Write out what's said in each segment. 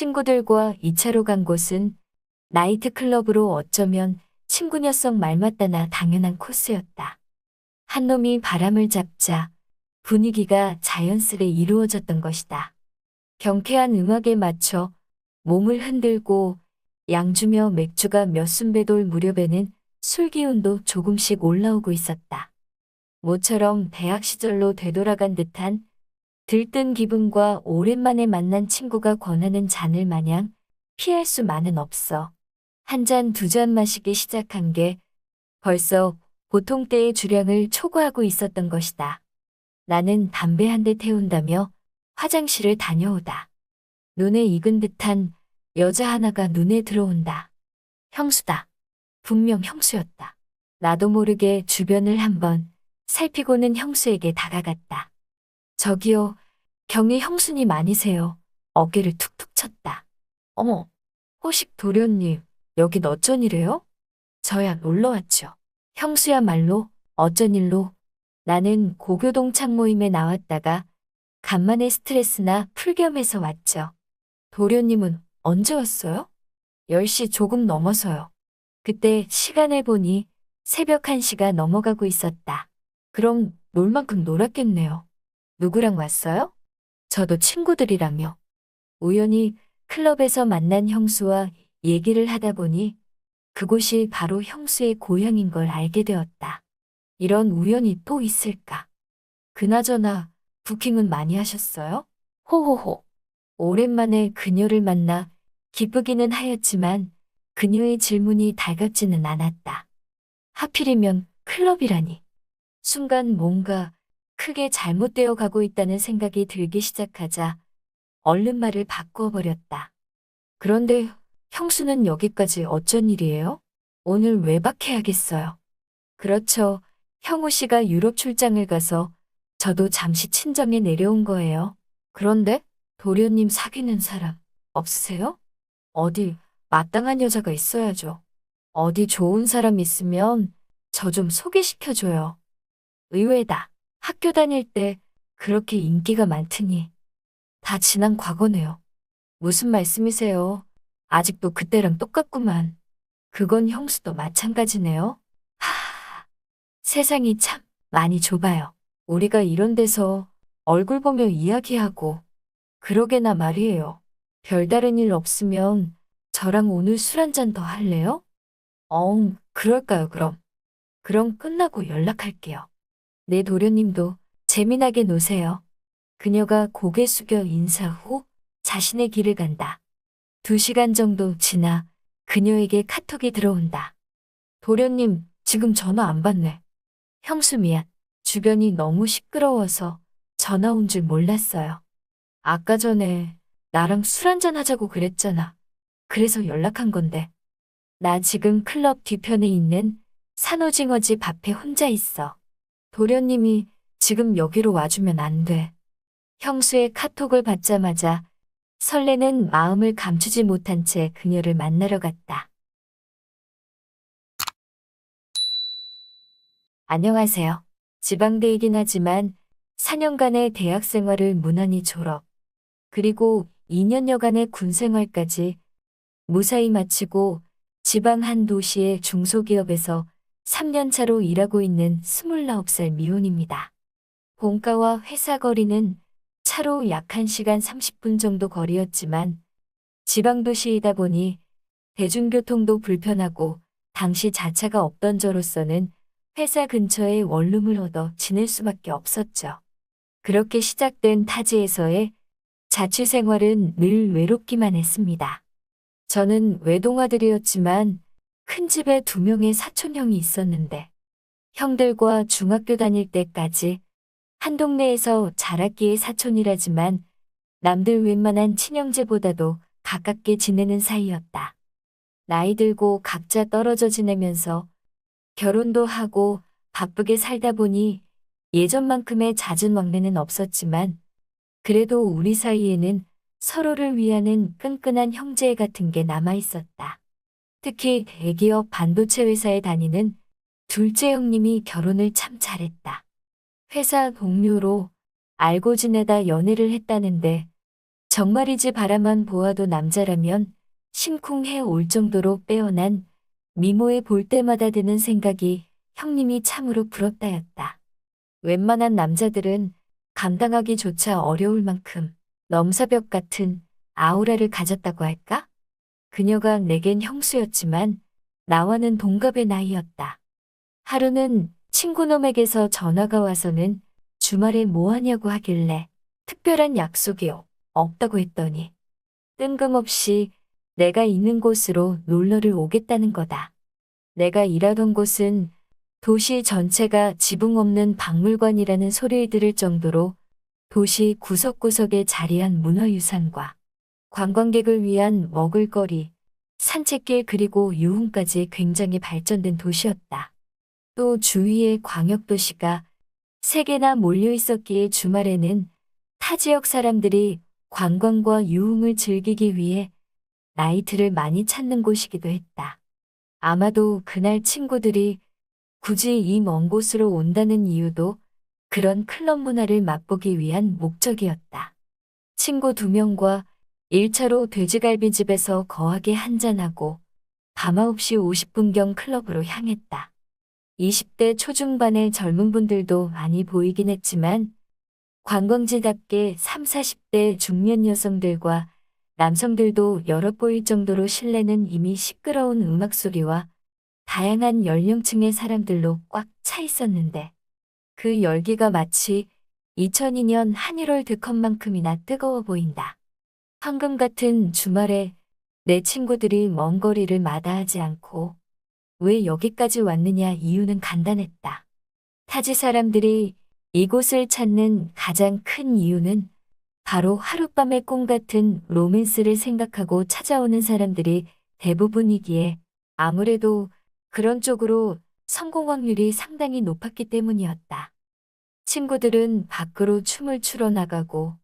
친구들과 2차로 간 곳은 나이트클럽으로 어쩌면 친구 녀석 말 맞다나 당연한 코스였다. 한 놈이 바람을 잡자 분위기가 자연스레 이루어졌던 것이다. 경쾌한 음악에 맞춰 몸을 흔들고 양주며 맥주가 몇 순배 돌 무렵에는 술 기운도 조금씩 올라오고 있었다. 모처럼 대학 시절로 되돌아간 듯한 들뜬 기분과 오랜만에 만난 친구가 권하는 잔을 마냥 피할 수만은 없어. 한 잔 두 잔 마시기 시작한 게 벌써 보통 때의 주량을 초과하고 있었던 것이다. 나는 담배 한 대 태운다며 화장실을 다녀오다. 눈에 익은 듯한 여자 하나가 눈에 들어온다. 형수다. 분명 형수였다. 나도 모르게 주변을 한번 살피고는 형수에게 다가갔다. 저기요, 경희 형수님 아니세요? 어깨를 툭툭 쳤다. 어머, 호식 도련님, 여긴 어쩐 일이에요? 저야 놀러 왔죠. 형수야말로 어쩐 일로? 나는 고교동창 모임에 나왔다가 간만에 스트레스나 풀겸해서 왔죠. 도련님은 언제 왔어요? 10시 조금 넘어서요. 그때 시간을 보니 새벽 1시가 넘어가고 있었다. 그럼 놀 만큼 놀았겠네요. 누구랑 왔어요? 저도 친구들이랑요. 우연히 클럽에서 만난 형수와 얘기를 하다 보니 그곳이 바로 형수의 고향인 걸 알게 되었다. 이런 우연이 또 있을까? 그나저나 부킹은 많이 하셨어요? 호호호. 오랜만에 그녀를 만나 기쁘기는 하였지만 그녀의 질문이 달갑지는 않았다. 하필이면 클럽이라니. 순간 뭔가 크게 잘못되어 가고 있다는 생각이 들기 시작하자 얼른 말을 바꾸어 버렸다. 그런데 형수는 여기까지 어쩐 일이에요? 오늘 외박해야겠어요. 그렇죠. 형우 씨가 유럽 출장을 가서 저도 잠시 친정에 내려온 거예요. 그런데 도련님 사귀는 사람 없으세요? 어디 마땅한 여자가 있어야죠. 어디 좋은 사람 있으면 저 좀 소개시켜줘요. 의외다. 학교 다닐 때 그렇게 인기가 많더니 다 지난 과거네요. 무슨 말씀이세요? 아직도 그때랑 똑같구만. 그건 형수도 마찬가지네요. 하, 세상이 참 많이 좁아요. 우리가 이런 데서 얼굴 보며 이야기하고 그러게나 말이에요. 별다른 일 없으면 저랑 오늘 술 한잔 더 할래요? 그럴까요, 그럼. 그럼 끝나고 연락할게요. 네, 도련님도 재미나게 노세요. 그녀가 고개 숙여 인사 후 자신의 길을 간다. 2시간 정도 지나 그녀에게 카톡이 들어온다. 도련님, 지금 전화 안 받네. 형수 미안. 주변이 너무 시끄러워서 전화 온 줄 몰랐어요. 아까 전에 나랑 술 한잔 하자고 그랬잖아. 그래서 연락한 건데. 나 지금 클럽 뒤편에 있는 산호징어집 앞에 혼자 있어. 도련님이 지금 여기로 와주면 안 돼. 형수의 카톡을 받자마자 설레는 마음을 감추지 못한 채 그녀를 만나러 갔다. 안녕하세요. 지방대이긴 하지만 4년간의 대학 생활을 무난히 졸업, 그리고 2년여간의 군 생활까지 무사히 마치고 지방 한 도시의 중소기업에서 3년 차로 일하고 있는 29살 미혼입니다. 본가와 회사 거리는 차로 약 1시간 30분 정도 거리였지만 지방도시이다 보니 대중교통도 불편하고 당시 자차가 없던 저로서는 회사 근처에 원룸을 얻어 지낼 수밖에 없었죠. 그렇게 시작된 타지에서의 자취 생활은 늘 외롭기만 했습니다. 저는 외동아들이었지만 큰 집에 2명의 사촌형이 있었는데 형들과 중학교 다닐 때까지 한 동네에서 자랐기에 사촌이라지만 남들 웬만한 친형제보다도 가깝게 지내는 사이였다. 나이 들고 각자 떨어져 지내면서 결혼도 하고 바쁘게 살다 보니 예전만큼의 잦은 왕래는 없었지만 그래도 우리 사이에는 서로를 위하는 끈끈한 형제 같은 게 남아 있었다. 특히 대기업 반도체 회사에 다니는 둘째 형님이 결혼을 참 잘했다. 회사 동료로 알고 지내다 연애를 했다는데 정말이지 바라만 보아도 남자라면 심쿵해 올 정도로 빼어난 미모에 볼 때마다 드는 생각이 형님이 참으로 부럽다였다. 웬만한 남자들은 감당하기조차 어려울 만큼 넘사벽 같은 아우라를 가졌다고 할까? 그녀가 내겐 형수였지만 나와는 동갑의 나이였다. 하루는 친구놈에게서 전화가 와서는 주말에 뭐 하냐고 하길래 특별한 약속이 없다고 했더니 뜬금없이 내가 있는 곳으로 놀러를 오겠다는 거다. 내가 일하던 곳은 도시 전체가 지붕 없는 박물관이라는 소리를 들을 정도로 도시 구석구석에 자리한 문화유산과 관광객을 위한 먹을거리, 산책길 그리고 유흥까지 굉장히 발전된 도시였다. 또 주위에 광역도시가 3개나 몰려 있었기에 주말에는 타 지역 사람들이 관광과 유흥을 즐기기 위해 나이트를 많이 찾는 곳이기도 했다. 아마도 그날 친구들이 굳이 이 먼 곳으로 온다는 이유도 그런 클럽 문화를 맛보기 위한 목적이었다. 친구 2명과 1차로 돼지갈비집에서 거하게 한잔하고 밤 9시 50분경 클럽으로 향했다. 20대 초중반의 젊은 분들도 많이 보이긴 했지만 관광지답게 30, 40대 중년 여성들과 남성들도 여럿 보일 정도로 실내는 이미 시끄러운 음악 소리와 다양한 연령층의 사람들로 꽉 차 있었는데 그 열기가 마치 2002년 한일월 드컵만큼이나 뜨거워 보인다. 황금 같은 주말에 내 친구들이 먼 거리를 마다하지 않고 왜 여기까지 왔느냐 이유는 간단했다. 타지 사람들이 이곳을 찾는 가장 큰 이유는 바로 하룻밤의 꿈 같은 로맨스를 생각하고 찾아오는 사람들이 대부분이기에 아무래도 그런 쪽으로 성공 확률이 상당히 높았기 때문이었다. 친구들은 밖으로 춤을 추러 나가고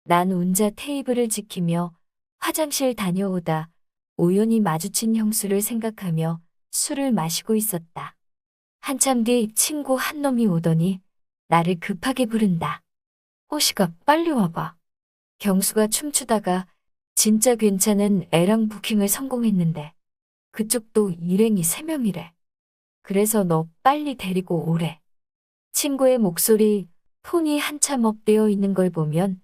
난 혼자 테이블을 지키며 화장실 다녀오다 우연히 마주친 형수를 생각하며 술을 마시고 있었다. 한참 뒤 친구 한 놈이 오더니 나를 급하게 부른다. 호시가 빨리 와봐. 경수가 춤추다가 진짜 괜찮은 애랑 부킹을 성공했는데 그쪽도 일행이 3명이래. 그래서 너 빨리 데리고 오래. 친구의 목소리, 톤이 한참 업되어 있는 걸 보면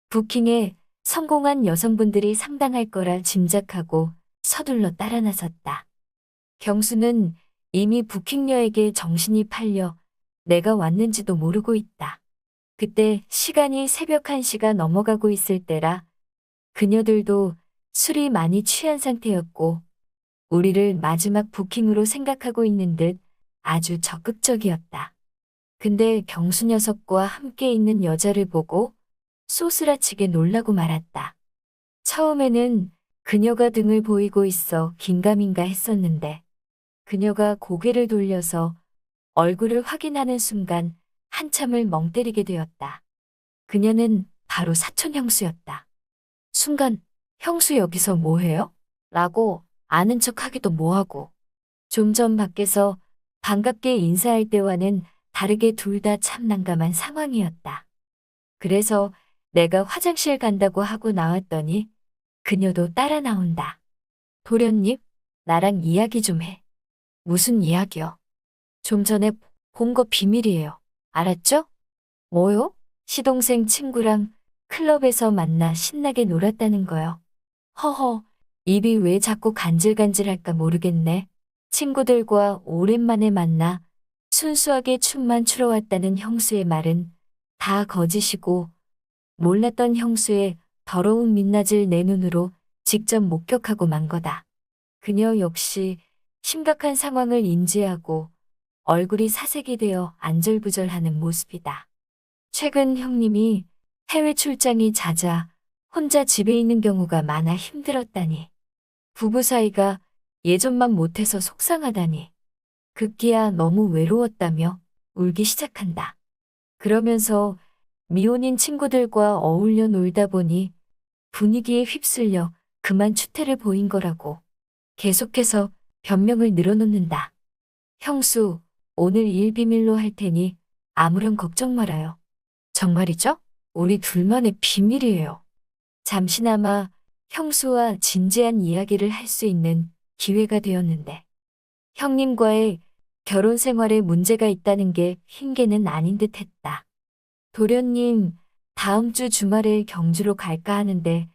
부킹에 성공한 여성분들이 상당할 거라 짐작하고 서둘러 따라 나섰다. 경수는 이미 부킹녀에게 정신이 팔려 내가 왔는지도 모르고 있다. 그때 시간이 새벽 1시가 넘어가고 있을 때라 그녀들도 술이 많이 취한 상태였고 우리를 마지막 부킹으로 생각하고 있는 듯 아주 적극적이었다. 근데 경수 녀석과 함께 있는 여자를 보고 소스라치게 놀라고 말았다. 처음에는 그녀가 등을 보이고 있어 긴가민가 했었는데 그녀가 고개를 돌려서 얼굴을 확인하는 순간 한참을 멍 때리게 되었다. 그녀는 바로 사촌 형수였다. 순간 형수 여기서 뭐해요? 라고 아는 척하기도 뭐하고 좀 전 밖에서 반갑게 인사할 때와는 다르게 둘 다 참 난감한 상황이었다. 그래서 내가 화장실 간다고 하고 나왔더니 그녀도 따라 나온다. 도련님, 나랑 이야기 좀 해. 무슨 이야기요? 좀 전에 본 거 비밀이에요. 알았죠? 뭐요? 시동생 친구랑 클럽에서 만나 신나게 놀았다는 거요. 허허, 입이 왜 자꾸 간질간질할까 모르겠네. 친구들과 오랜만에 만나 순수하게 춤만 추러 왔다는 형수의 말은 다 거짓이고 몰랐던 형수의 더러운 민낯을 내 눈으로 직접 목격하고 만 거다. 그녀 역시 심각한 상황을 인지하고 얼굴이 사색이 되어 안절부절하는 모습이다. 최근 형님이 해외 출장이 잦아 혼자 집에 있는 경우가 많아 힘들었다니. 부부 사이가 예전만 못해서 속상하다니. 급기야 너무 외로웠다며 울기 시작한다. 그러면서 미혼인 친구들과 어울려 놀다 보니 분위기에 휩쓸려 그만 추태를 보인 거라고 계속해서 변명을 늘어놓는다. 형수, 오늘 일 비밀로 할 테니 아무런 걱정 말아요. 정말이죠? 우리 둘만의 비밀이에요. 잠시나마 형수와 진지한 이야기를 할 수 있는 기회가 되었는데 형님과의 결혼 생활에 문제가 있다는 게 핑계는 아닌 듯 했다. 도련님, 다음 주 주말에 경주로 갈까 하는데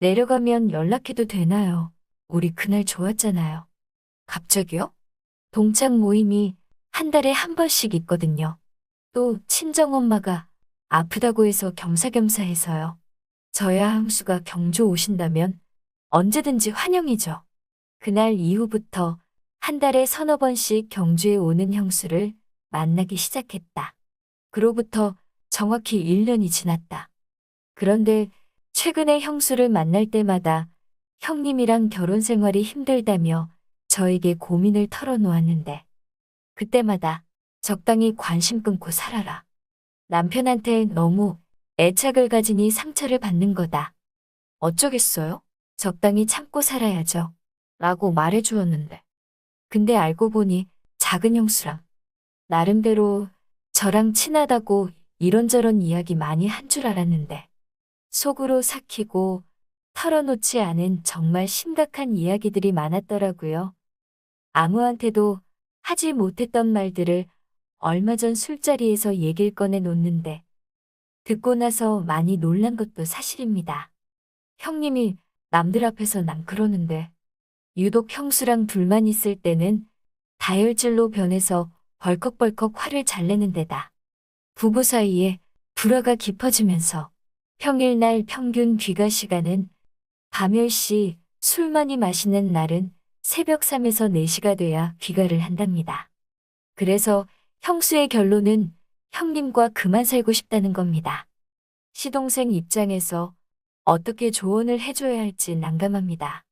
내려가면 연락해도 되나요? 우리 그날 좋았잖아요. 갑자기요? 동창 모임이 한 달에 한 번씩 있거든요. 또 친정엄마가 아프다고 해서 겸사겸사 해서요. 저야 형수가 경주 오신다면 언제든지 환영이죠. 그날 이후부터 한 달에 서너 번씩 경주에 오는 형수를 만나기 시작했다. 그로부터 정확히 1년이 지났다. 그런데 최근에 형수를 만날 때마다 형님이랑 결혼 생활이 힘들다며 저에게 고민을 털어놓았는데 그때마다 적당히 관심 끊고 살아라. 남편한테 너무 애착을 가지니 상처를 받는 거다. 어쩌겠어요? 적당히 참고 살아야죠. 라고 말해주었는데. 근데 알고 보니 작은 형수랑 나름대로 저랑 친하다고 이런저런 이야기 많이 한 줄 알았는데 속으로 삭히고 털어놓지 않은 정말 심각한 이야기들이 많았더라고요. 아무한테도 하지 못했던 말들을 얼마 전 술자리에서 얘기를 꺼내 놓는데 듣고 나서 많이 놀란 것도 사실입니다. 형님이 남들 앞에서 난 그러는데 유독 형수랑 둘만 있을 때는 다혈질로 변해서 벌컥벌컥 화를 잘 내는 데다 부부 사이에 불화가 깊어지면서 평일날 평균 귀가 시간은 밤 10시, 술 많이 마시는 날은 새벽 3에서 4시가 돼야 귀가를 한답니다. 그래서 형수의 결론은 형님과 그만 살고 싶다는 겁니다. 시동생 입장에서 어떻게 조언을 해줘야 할지 난감합니다.